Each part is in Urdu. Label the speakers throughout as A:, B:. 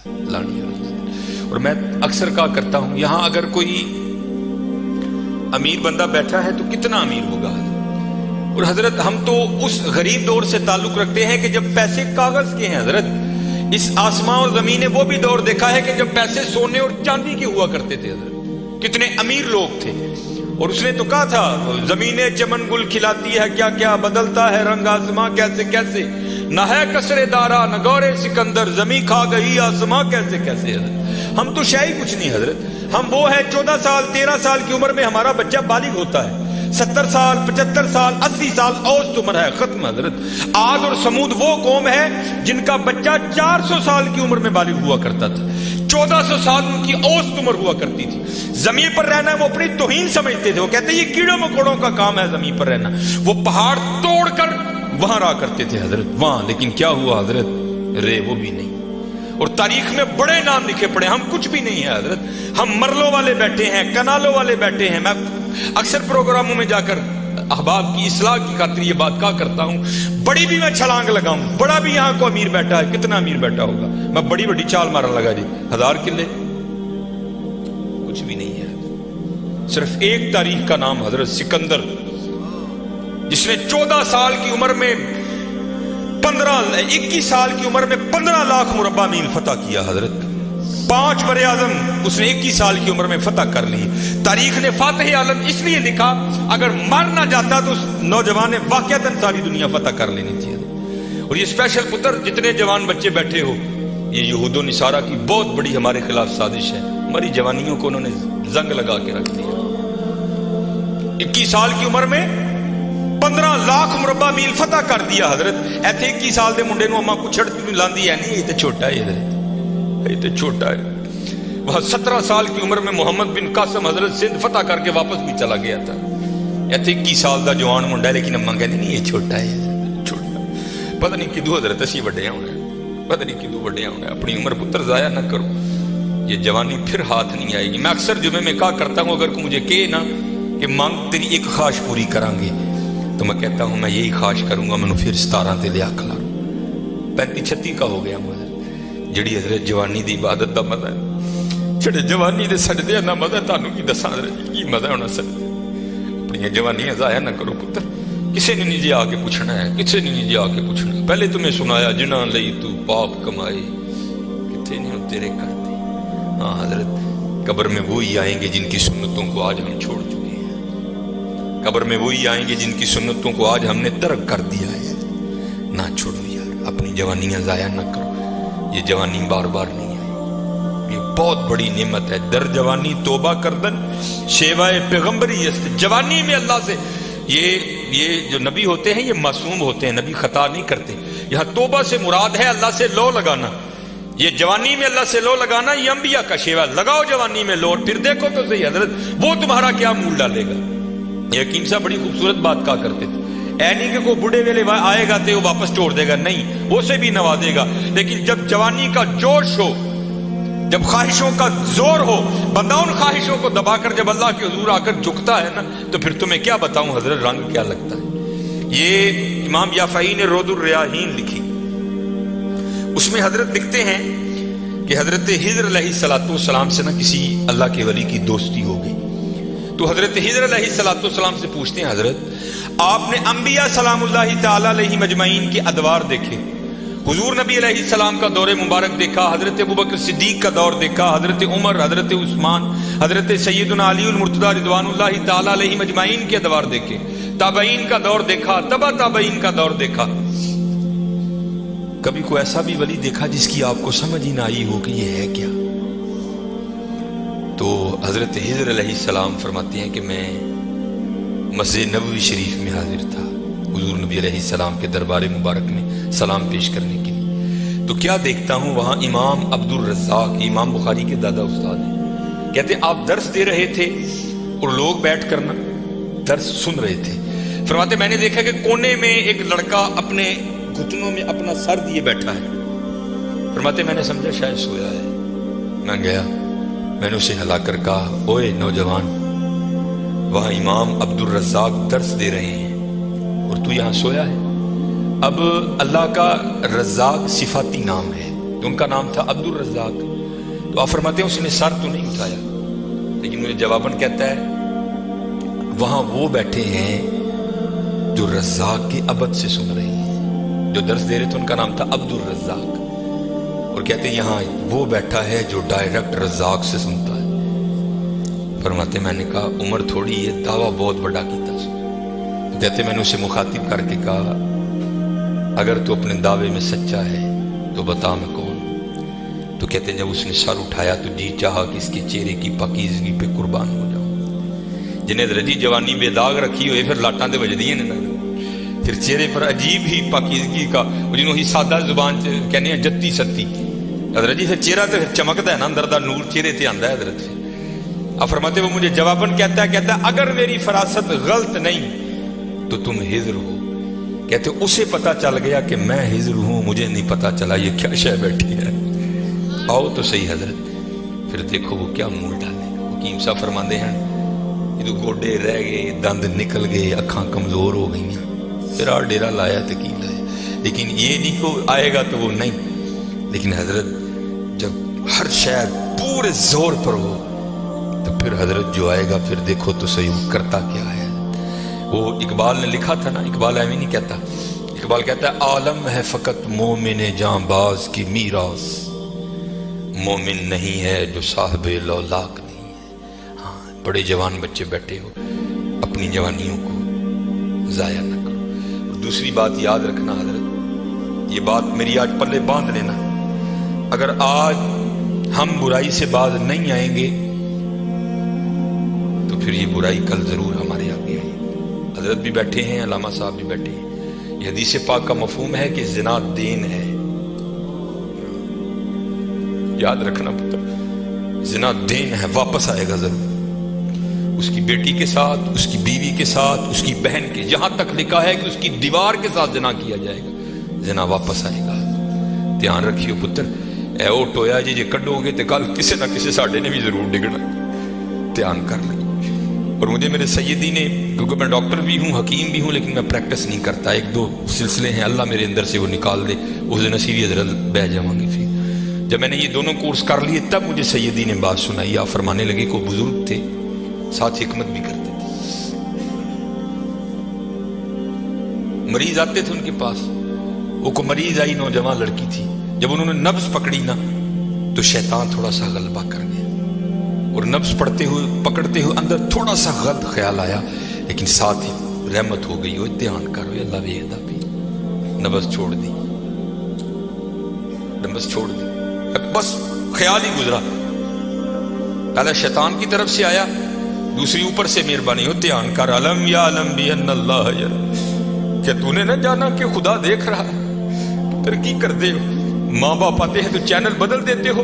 A: اور میں اکثر کہا کرتا ہوں یہاں اگر کوئی امیر بندہ بیٹھا ہے تو کتنا امیر ہوگا. اور حضرت ہم تو اس غریب دور سے تعلق رکھتے ہیں کہ جب پیسے کاغذ کے ہیں. حضرت اس آسمان اور زمین نے وہ بھی دور دیکھا ہے کہ جب پیسے سونے اور چاندی کے ہوا کرتے تھے. حضرت کتنے امیر لوگ تھے. اور اس نے تو کہا تھا زمینیں چمن گل کھلاتی ہے کیا کیا بدلتا ہے رنگ آسماں کیسے کیسے نہ ہے کسرے دارا نہ گورے سکندر زمین کھا گئی آسماں کیسے کیسے. حضرت ہم تو شاہی کچھ نہیں. حضرت ہم وہ ہے 14 سال 13 سال کی عمر میں ہمارا بچہ بالغ ہوتا ہے. 70 سال 75 سال 80 سال اوسط عمر ہے ختم. حضرت عاد اور سمود وہ قوم ہے جن کا بچہ 400 سال کی عمر میں بالغ ہوا کرتا تھا. 1400 سال ان کی اوسط عمر ہوا کرتی تھی. زمین پر رہنا وہ اپنی توہین سمجھتے تھے. وہ کہتے ہیں یہ کیڑوں مکوڑوں کا کام ہے زمین پر رہنا. وہ پہاڑ توڑ کر وہاں رہا کرتے تھے حضرت وہاں. لیکن کیا ہوا حضرت رے وہ بھی نہیں. اور تاریخ میں بڑے نام لکھے پڑے. ہم کچھ بھی نہیں ہے حضرت. ہم مرلوں والے بیٹھے ہیں کنالوں والے بیٹھے ہیں. میں اکثر پروگراموں میں جا کر احباب کی اصلاح کی خاطر یہ بات کہا کرتا ہوں بڑی بھی میں چھلانگ لگاؤں بڑا بھی یہاں کو امیر بیٹھا ہے. کتنا امیر بیٹھا ہوگا. میں بڑی بڑی چال مارن لگا جی 1000 کلے کچھ بھی نہیں ہے. صرف ایک تاریخ کا نام حضرت سکندر جس نے 14 سال کی عمر میں 21 سال کی عمر میں 15 لاکھ مربع میل فتح کیا. حضرت 5 بر اعظم اس نے 21 سال کی عمر میں فتح کر لی. تاریخ نے فاتح عالم اس لیے لکھا اگر مر نہ جاتا تو اس نوجوان نے واقعتاً ساری دنیا فتح کر لینی تھی. اور یہ اسپیشل پتر جتنے جوان بچے بیٹھے ہو یہ یہود و نصارہ کی بہت بڑی ہمارے خلاف سازش ہے. ہماری جوانیوں کو انہوں نے زنگ لگا کے رکھ دیا. 21 سال کی عمر میں 15 لاکھ مربع میل فتح کر دیا. حضرت ایتھے 21 سال دے منڈے نو اما کچھڑ لاندی ہے نہیں یہ تو چھوٹا ہے. حضرت یہ تو چھوٹا ہے. وہاں 17 سال کی عمر میں محمد بن قاسم حضرت سندھ فتح کر کے واپس بھی چلا گیا تھا. ایتھے 21 سال دا جوان منڈا ہے لیکن اما کہتے نہیں یہ چھوٹا ہے چھوٹا. پتہ نہیں کدو حضرت اسی وڈے ہونا ہے پتہ نہیں کدو وڈے ہونا ہے. اپنی عمر پتر ضائع نہ کرو. یہ جوانی پھر ہاتھ نہیں آئے گی. میں اکثر جمعے میں کہا کرتا ہوں اگر کوئی مجھے کہے نا کہ مانگ تیری ایک خواہش پوری کریں گے تو میں کہتا ہوں میں یہی خواہش کروں گا میں پھر 17 تے لیا کھلا 35-36 کا ہو گیا. جڑی حضرت جوانی دی عبادت دا مزہ ہے جڑے جوانی دے سجدے دا مزہ تانوں کی دساں کی مزہ ہونا سجدے. اپنی جوانی ضائع نہ کرو پتر. کسے نے نہیں جی آ کے پوچھنا ہے کسے نے نہیں جی آ کے پوچھنا. پہلے تمہیں سنایا جنہاں لئی تو پاپ کمائے کتنے نہیں تیرے کرتے. ہاں حضرت قبر میں وہی آئیں گے جن کی سنتوں کو آج ہم چھوڑ چکے ہیں. قبر میں وہی آئیں گے جن کی سنتوں کو آج ہم نے ترک کر دیا ہے. نہ چھوڑو یار اپنی جوانیاں ضائع نہ کرو. یہ جوانی بار بار نہیں آئی. یہ بہت بڑی نعمت ہے. در جوانی توبہ کردن شیوائے پیغمبری است. جوانی میں اللہ سے یہ جو نبی ہوتے ہیں یہ معصوم ہوتے ہیں. نبی خطا نہیں کرتے. یہاں توبہ سے مراد ہے اللہ سے لو لگانا. یہ جوانی میں اللہ سے لو لگانا یہ انبیاء کا شیوا. لگاؤ جوانی میں لو اور پھر دیکھو تو صحیح حضرت وہ تمہارا کیا مول ڈالے گا. یہ حکیم صاحب بڑی خوبصورت بات کہا کرتے تھے. اے نہیں کہ کوئی بڑھے ویلے آئے گا تو وہ واپس چھوڑ دے گا. نہیں وہ سے بھی نوازے گا. لیکن جب جوانی کا جوش ہو جب خواہشوں کا زور ہو بندہ ان خواہشوں کو دبا کر جب اللہ کے حضور آ کر جھکتا ہے نا تو پھر تمہیں کیا بتاؤں حضرت رنگ کیا لگتا ہے. یہ امام یافعی نے رود الریاحین لکھی. اس میں حضرت لکھتے ہیں کہ حضرت خضر علیہ السلام سے نہ کسی اللہ کے ولی کی دوستی ہو گئی. تو حضرت خضر علیہ السلام سے پوچھتے ہیں حضرت آپ نے انبیاء سلام اللہ تعالی علیہ مجمعین کے ادوار دیکھے. حضور نبی علیہ السلام کا دور مبارک دیکھا. حضرت ابوبکر صدیق کا دور دیکھا. حضرت عمر حضرت عثمان حضرت سیدنا علی المرتضی رضوان اللہ تعالی علیہ مجمعین کے ادوار دیکھے. تابعین کا دور دیکھا. تبع تابعین کا دور دیکھا. کبھی کوئی ایسا بھی ولی دیکھا جس کی آپ کو سمجھ ہی نہ آئی ہو کہ یہ ہے کیا. تو حضرت خضر علیہ السلام فرماتے ہیں کہ میں مسجد نبوی شریف میں حاضر تھا حضور نبی علیہ السلام کے دربار مبارک میں سلام پیش کرنے کے لیے. تو کیا دیکھتا ہوں وہاں امام عبد الرزاق امام بخاری کے دادا استاد ہیں. کہتے آپ درس دے رہے تھے اور لوگ بیٹھ کر نا درس سن رہے تھے. فرماتے میں نے دیکھا کہ کونے میں ایک لڑکا اپنے گھٹنوں میں اپنا سر دیے بیٹھا ہے. فرماتے میں نے سمجھا شاید سویا ہے. میں گیا میں نے اسے ہلا کر کہا اوئے نوجوان وہاں امام عبد الرزاق درس دے رہے ہیں اور تو یہاں سویا ہے. اب اللہ کا رزاق صفاتی نام ہے. تو ان کا نام تھا عبد الرزاق. تو آپ فرماتے ہیں اس نے سر تو نہیں اٹھایا, لیکن مجھے جواباً کہتا ہے وہاں وہ بیٹھے ہیں جو رزاق کے ابد سے سن رہے ہیں. جو درس دے رہے تھے ان کا نام تھا عبد الرزاق, اور کہتے ہیں یہاں وہ بیٹھا ہے جو ڈائریکٹ رزاق سے سنتا ہے. فرماتے میں نے کہا عمر تھوڑی یہ دعویٰ بہت بڑا کیتا. تو کہتے میں نے اسے مخاطب کر کے کہا اگر تو اپنے دعوے میں سچا ہے تو بتا میں کون. تو کہتے جب اس نے سر اٹھایا تو جی چاہا کہ اس کے چہرے کی پاکیزگی پہ قربان ہو جاؤں. جنہیں رجی جوانی بے داغ رکھی ہوئے پھر لاٹاں دے وجدی ہیں نا, پھر چہرے پر عجیب ہی پاکیزگی کا جنہوں ہی سادہ زبان کہنے ہیں جتی ستی حضرت جی. پھر چہرہ تو چمکتا ہے نا, اندر دا نور چہرے تے آندا ہے حضرت سے. آپ فرماتے وہ مجھے جواباً کہتا ہے اگر میری فراست غلط نہیں تو تم ہجر ہو. کہتے اسے پتا چل گیا کہ میں ہجر ہوں, مجھے نہیں پتا چلا یہ کیا شے بیٹھی ہے. آؤ تو صحیح حضرت. پھر دیکھو وہ کیا منہ ڈالے. حکیم صاحب فرماندے ہیں یہ گوڈے رہ گئے, دند نکل گئے, اکھاں کمزور ہو گئی, پھر آ ڈیرا لایا تو کی لایا. لیکن یہ نہیں کو آئے گا تو وہ نہیں. لیکن حضرت جب ہر شاید پورے زور پر ہو تو پھر حضرت جو آئے گا پھر دیکھو تو صحیح وہ کرتا کیا ہے. وہ اقبال نے لکھا تھا نا, اقبال ایویں نہیں کہتا. اقبال کہتا ہے عالم ہے فقط مومن جاں باز کی میراث, مومن نہیں ہے جو صاحب لولاک نہیں ہے. ہاں بڑے جوان بچے بیٹھے ہو, اپنی جوانیوں کو ضائع نہ کرو. اور دوسری بات یاد رکھنا حضرت, یہ بات میری آج پلے باندھ لینا, اگر آج ہم برائی سے باز نہیں آئیں گے تو پھر یہ برائی کل ضرور ہمارے آگے آئے. حضرت بھی بیٹھے ہیں, علامہ صاحب بھی بیٹھے ہیں. یہ حدیث پاک کا مفہوم ہے کہ زنا دین ہے. یاد رکھنا پتہ, زنا دین ہے, واپس آئے گا ضرور. اس کی بیٹی کے ساتھ, اس کی بیوی کے ساتھ, اس کی بہن کے, یہاں تک لکھا ہے کہ اس کی دیوار کے ساتھ زنا کیا جائے گا, زنا واپس آئے گا. دھیان رکھیو پتر, اے او ٹویا جی کڈو گے تو کل کسی نہ کسی ساڈے نے بھی ضرور ڈگنا. دھیان کر لیں. اور مجھے میرے سیدی نے, کیونکہ میں ڈاکٹر بھی ہوں, حکیم بھی ہوں, لیکن میں پریکٹس نہیں کرتا. ایک دو سلسلے ہیں, اللہ میرے اندر سے وہ نکال دے, اس دن نصیبی حضرت بہ جاؤں گی. پھر جب میں نے یہ دونوں کورس کر لیے تب مجھے سیدی نے بات سنائی. آپ فرمانے لگے کوئی بزرگ تھے, ساتھ حکمت بھی کرتے تھے. مریض آتے تھے ان کے پاس, وہ کو مریض آئی, نوجوان لڑکی تھی. جب انہوں نے نبض پکڑی نا تو شیطان تھوڑا سا غلبہ کر گیا, اور نبض پڑھتے ہوئے پکڑتے ہوئے اندر تھوڑا سا غلط خیال آیا, لیکن ساتھ ہی رحمت ہو گئی. وہ دھیان کرو اللہ ویکھدا بھی. نبض چھوڑ دی, نبض چھوڑ دی, بس خیال ہی گزرا. پہلا شیطان کی طرف سے آیا, دوسری اوپر سے مہربانی ہو, دھیان کر. علم یا علم بھی ان اللہ یا, کیا تو نے نہ جانا کہ خدا دیکھ رہا ہے؟ ترقی کر دے ہو, ماں باپ آتے ہیں تو چینل بدل دیتے ہو,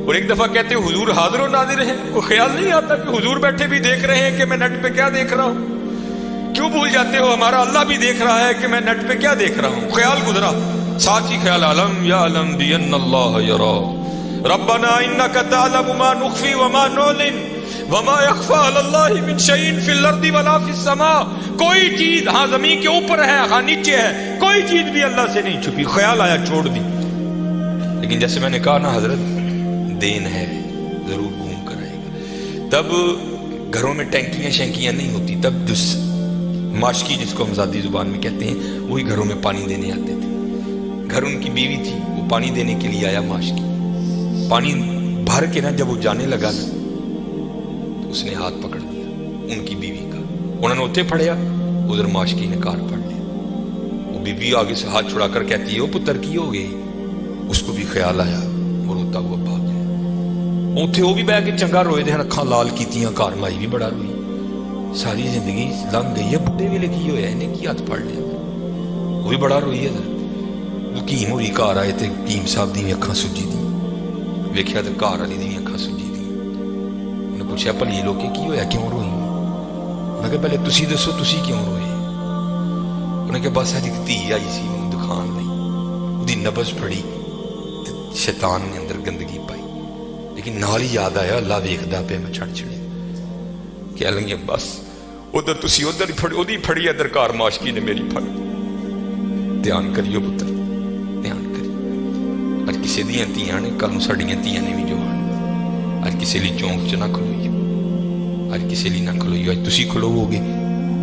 A: اور ایک دفعہ کہتے ہو حضور حاضر و ناظر ہیں. وہ خیال نہیں آتا کہ حضور بیٹھے بھی دیکھ رہے ہیں کہ میں نیٹ پہ کیا دیکھ رہا ہوں. کیوں بھول جاتے ہو ہمارا اللہ بھی دیکھ رہا ہے کہ میں نیٹ پہ کیا دیکھ رہا ہوں. خیال گزرا, ساتھ ہی خیال علم یا علم بھی ان اللہ یرا ربنا انک تعلم ما نخفی وما نعلن وما یخفی علی اللہ من شیء فی الارض ولا فی السماء. کوئی چیز ہاں زمین کے اوپر ہے, ہاں نیچے ہے, کوئی چیز بھی اللہ سے نہیں چھپی. خیال آیا چھوڑ دی. لیکن جیسے میں نے کہا نا حضرت, دین ہے, ضرور گھوم کر آئے گا. تب گھروں میں ٹینکیاں شینکیاں نہیں ہوتی, تب جس ماشکی جس کو ہم ذاتی زبان میں کہتے ہیں وہی گھروں میں پانی دینے آتے تھے. گھر ان کی بیوی تھی, وہ پانی دینے کے لیے آیا. ماشکی پانی بھر کے نا جب وہ جانے لگا نا تو اس نے ہاتھ پکڑ دیا ان کی بیوی کا. انہوں نے اتنے پھڑیا, ادھر ماشکی نے کار پڑ لیا. وہ بیوی آگے سے ہاتھ چھڑا کر کہتی ہے وہ پتر کی ہو گئی. اس کو بھی خیال آیا, وہ روتا ہوا بھاگ گیا. اتنے وہ بھی بہ کے چنگا روئے دے, اکھاں لال کیتیاں, گھر مائی بھی بڑا روئی. ساری زندگی لنگ گئی ہے, بڈھے ویلے کی ہویا, انہیں کی ہاتھ پڑ لیا. وہ بھی بڑا روئی ہے. حکیم ہوئی گھر آئے تے حکیم صاحب دی اکھاں سجی دی, ویکھیا تے گھر والی دی اکھاں سجی دی. انہیں پوچھا بھلی لوکے کی ہویا, کیوں روئی؟ انہیں کہا پہلے تسی دسو تسی کیوں روئے؟ انہیں کہا بس اج ایک دھی آئی سی مینوں دکھان نہیں, دی نبض پھڑی, شیطان نے اندر گندگی پائی. لیکن نال ہی یاد آیا اللہ ویکھدا پیا, میں چھڑ چھڑے کہہ لگے بس ادھر تسی ادھر اودی پھڑی, ادھر گھر ماشکی نے میری پھڑ. دھیان کریو پتر, دھیان کریو. اج کسی ਕਿਸੇ ਦੀਆਂ ਧੀਆਂ ਨੇ, ਕੱਲ ਨੂੰ ਸਾਡੀਆਂ ਧੀਆਂ ਨੇ ਵੀ ਜਵਾਨ। ਅੱਜ ਕਿਸੇ ਲਈ ਚੌਂਕ 'ਚ ਨਾ ਖਲੋਈਓ, ਅੱਜ ਕਿਸੇ ਲਈ ਨਾ ਖਲੋਈਓ। ਅੱਜ ਤੁਸੀਂ ਖਲੋਵੋਗੇ,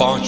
A: 5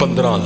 A: 15